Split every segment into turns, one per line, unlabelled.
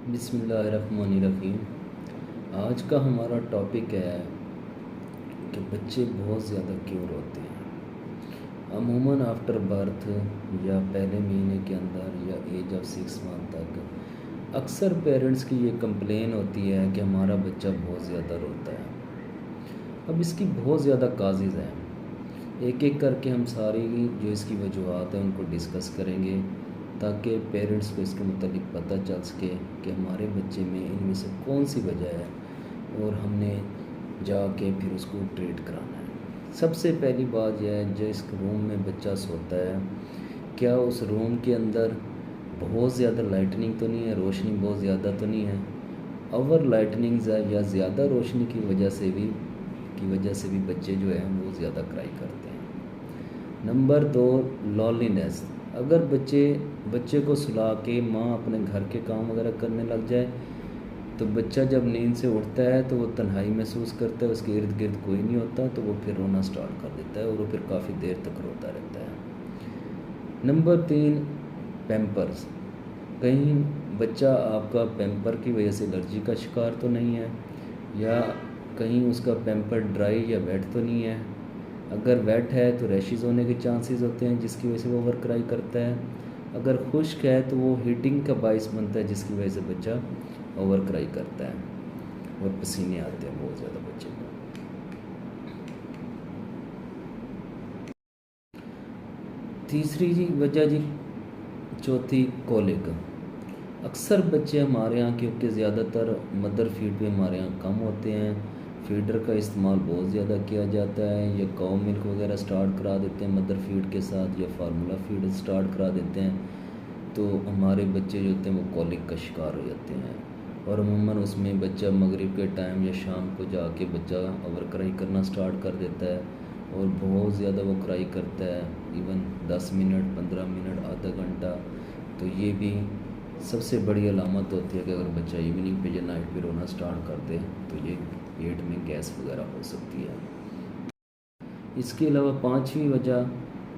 بسم اللہ الرحمن الرحیم۔ آج کا ہمارا ٹاپک ہے کہ بچے بہت زیادہ کیوں روتے ہیں۔ عموماً آفٹر برتھ یا پہلے مہینے کے اندر یا ایج آف 6 منتھ تک اکثر پیرنٹس کی یہ کمپلین ہوتی ہے کہ ہمارا بچہ بہت زیادہ روتا ہے۔ اب اس کی بہت زیادہ کازز ہیں، ایک ایک کر کے ہم ساری جو اس کی وجوہات ہیں ان کو ڈسکس کریں گے تاکہ پیرنٹس کو اس کے متعلق پتہ چل سکے کہ ہمارے بچے میں ان میں سے کون سی وجہ ہے اور ہم نے جا کے پھر اس کو ٹریٹ کرانا ہے۔ سب سے پہلی بات یہ ہے، جس روم میں بچہ سوتا ہے کیا اس روم کے اندر بہت زیادہ لائٹننگ تو نہیں ہے، روشنی بہت زیادہ تو نہیں ہے۔ اوور لائٹننگز ہے یا زیادہ روشنی کی وجہ سے بھی بچے جو ہیں وہ زیادہ کرائی کرتے ہیں۔ Number 2، loneliness. اگر بچے کو سلا کے ماں اپنے گھر کے کام وغیرہ کرنے لگ جائے تو بچہ جب نیند سے اٹھتا ہے تو وہ تنہائی محسوس کرتا ہے، اس کے ارد گرد کوئی نہیں ہوتا تو وہ پھر رونا سٹارٹ کر دیتا ہے اور وہ پھر کافی دیر تک روتا رہتا ہے۔ نمبر 3، پیمپرز۔ کہیں بچہ آپ کا پیمپر کی وجہ سے الرجی کا شکار تو نہیں ہے، یا کہیں اس کا پیمپر ڈرائی یا ویٹ تو نہیں ہے۔ اگر ویٹ ہے تو ریشز ہونے کے چانسز ہوتے ہیں جس کی وجہ سے وہ اوور کرائی کرتا ہے۔ اگر خشک ہے تو وہ ہیٹنگ کا باعث بنتا ہے جس کی وجہ سے بچہ اوور کرائی کرتا ہے اور پسینے آتے ہیں بہت زیادہ بچے کو۔ تیسری وجہ چوتھی، کولک۔ اکثر بچے ہمارے یہاں کیونکہ زیادہ تر مدر فیڈ پہ ہمارے یہاں کم ہوتے ہیں، فیڈر کا استعمال بہت زیادہ کیا جاتا ہے، یا کاؤ ملک وغیرہ سٹارٹ کرا دیتے ہیں مدر فیڈ کے ساتھ، یا فارمولا فیڈ سٹارٹ کرا دیتے ہیں، تو ہمارے بچے جو ہوتے ہیں وہ کولک کا شکار ہو جاتے ہیں۔ اور عموماً اس میں بچہ مغرب کے ٹائم یا شام کو جا کے بچہ اوور کرائی کرنا سٹارٹ کر دیتا ہے اور بہت زیادہ وہ کرائی کرتا ہے، ایون 10 منٹ 15 منٹ آدھا گھنٹہ۔ تو یہ بھی سب سے بڑی علامت ہوتی ہے کہ اگر بچہ ایوننگ پہ یا نائٹ پہ رونا سٹارٹ کر دے تو یہ پیٹ میں گیس وغیرہ ہو سکتی ہے۔ اس کے علاوہ 5ویں وجہ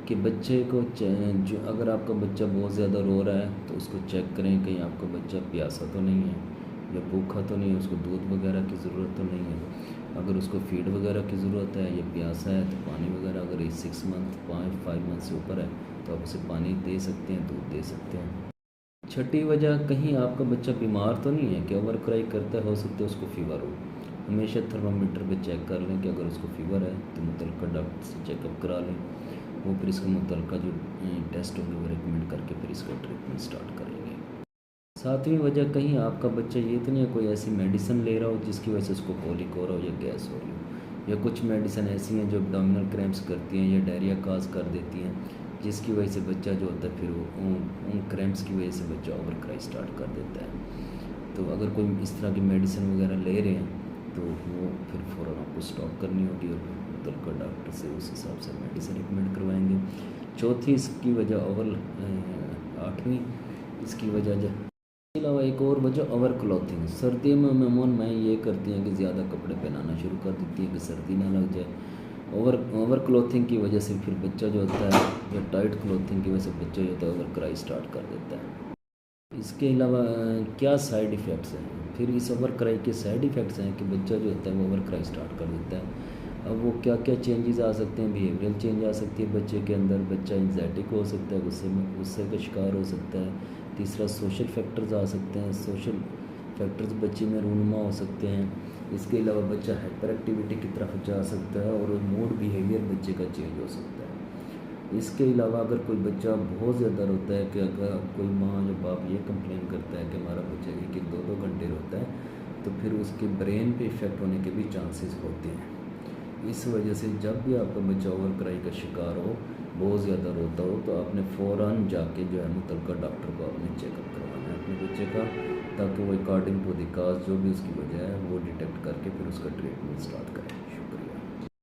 کہ بچے کو جو اگر آپ کا بچہ بہت زیادہ رو رہا ہے تو اس کو چیک کریں کہیں آپ کا بچہ پیاسا تو نہیں ہے یا بھوکا تو نہیں ہے، اس کو دودھ وغیرہ کی ضرورت تو نہیں ہے۔ اگر اس کو فیڈ وغیرہ کی ضرورت ہے یا پیاسا ہے تو پانی وغیرہ، اگر 6 منتھ 5 منتھ سے اوپر ہے تو آپ اسے پانی دے سکتے ہیں، دودھ دے سکتے ہیں۔ چھٹی وجہ، کہیں آپ کا بچہ بیمار تو نہیں ہے کہ اوور کرائی کرتا ہے، ہو سکتا ہے اس کو فیور ہو۔ ہمیشہ تھرمامیٹر پہ چیک کر لیں کہ اگر اس کو فیور ہے تو متعلقہ ڈاکٹر سے چیک اپ کرا لیں، وہ پھر اس کا متعلقہ جو ٹیسٹ ہوں گے وہ ریکمنڈ کر کے پھر اس کا ٹریٹمنٹ سٹارٹ کریں گے۔ 7ویں وجہ، کہیں آپ کا بچہ یہ تو نہیں ہے کوئی ایسی میڈیسن لے رہا ہو جس کی وجہ سے اس کو کولک ہو رہا ہو یا گیس ہو رہی ہو، یا کچھ میڈیسن ایسی ہیں جو ابڈومینل کریمپس کرتی ہیں یا ڈائریا کاز کر دیتی ہیں جس کی وجہ سے بچہ جو ہوتا ہے پھر وہ ان کریمپس کی وجہ سے بچہ اوور کرائی سٹارٹ کر دیتا ہے۔ تو اگر کوئی اس طرح کی میڈیسن وغیرہ لے رہے ہیں تو وہ پھر فوراً آپ کو اسٹاپ کرنی ہوگی اور متعلقہ ڈاکٹر سے اس حساب سے میڈیسن ریکمنڈ کروائیں گے۔ چوتھی اس کی وجہ 8ویں اس کی وجہ اس کے علاوہ ایک اور وجہ اوور کلوتھنگ۔ سردیوں میں عموماً میں یہ کرتی ہیں کہ زیادہ کپڑے پہنانا شروع کر دیتی ہیں کہ سردی نہ لگ جائے۔ اوور کلوتھنگ کی وجہ سے پھر بچہ جو ہوتا ہے یا ٹائٹ کلوتھنگ کی وجہ سے بچہ جو ہوتا ہے اوور کرائی سٹارٹ کر دیتا ہے۔ اس کے علاوہ کیا سائیڈ ایفیکٹس ہیں؟ پھر اس اوور کرائی کے سائیڈ ایفیکٹس ہیں کہ بچہ جو ہوتا ہے وہ اوور کرائی سٹارٹ کر دیتا ہے۔ اب وہ کیا کیا چینجز آ سکتے ہیں؟ بیہیویئرل چینج آ سکتی ہے بچے کے اندر، بچہ انزائٹک ہو سکتا ہے، غصے کا شکار ہو سکتا ہے۔ تیسرا، سوشل فیکٹرز آ سکتے ہیں، سوشل فیکٹرز بچے میں رونما ہو سکتے ہیں۔ اس کے علاوہ بچہ ہائپر ایکٹیویٹی کی طرف جا سکتا ہے اور موڈ بیہیویئر بچے کا چینج ہو سکتا ہے۔ اس کے علاوہ اگر کوئی بچہ بہت زیادہ روتا ہے، کہ اگر کوئی ماں یا باپ یہ کمپلین کرتا ہے کہ ہمارا بچہ 1-2 گھنٹے روتا ہے تو پھر اس کے برین پہ افیکٹ ہونے کے بھی چانسز ہوتے ہیں۔ اس وجہ سے جب بھی آپ کا بچہ اوور کرائی کا شکار ہو، بہت زیادہ روتا ہو، تو آپ نے فوراً جا کے جو ہے متعلقہ ڈاکٹر کو آپ نے چیک اپ کروانا ہے اپنے بچے کا، تاکہ وہ اکارڈنگ ٹو دی کاز جو بھی اس کی وجہ ہے وہ ڈیٹیکٹ کر کے پھر اس کا ٹریٹمنٹ سٹارٹ کریں۔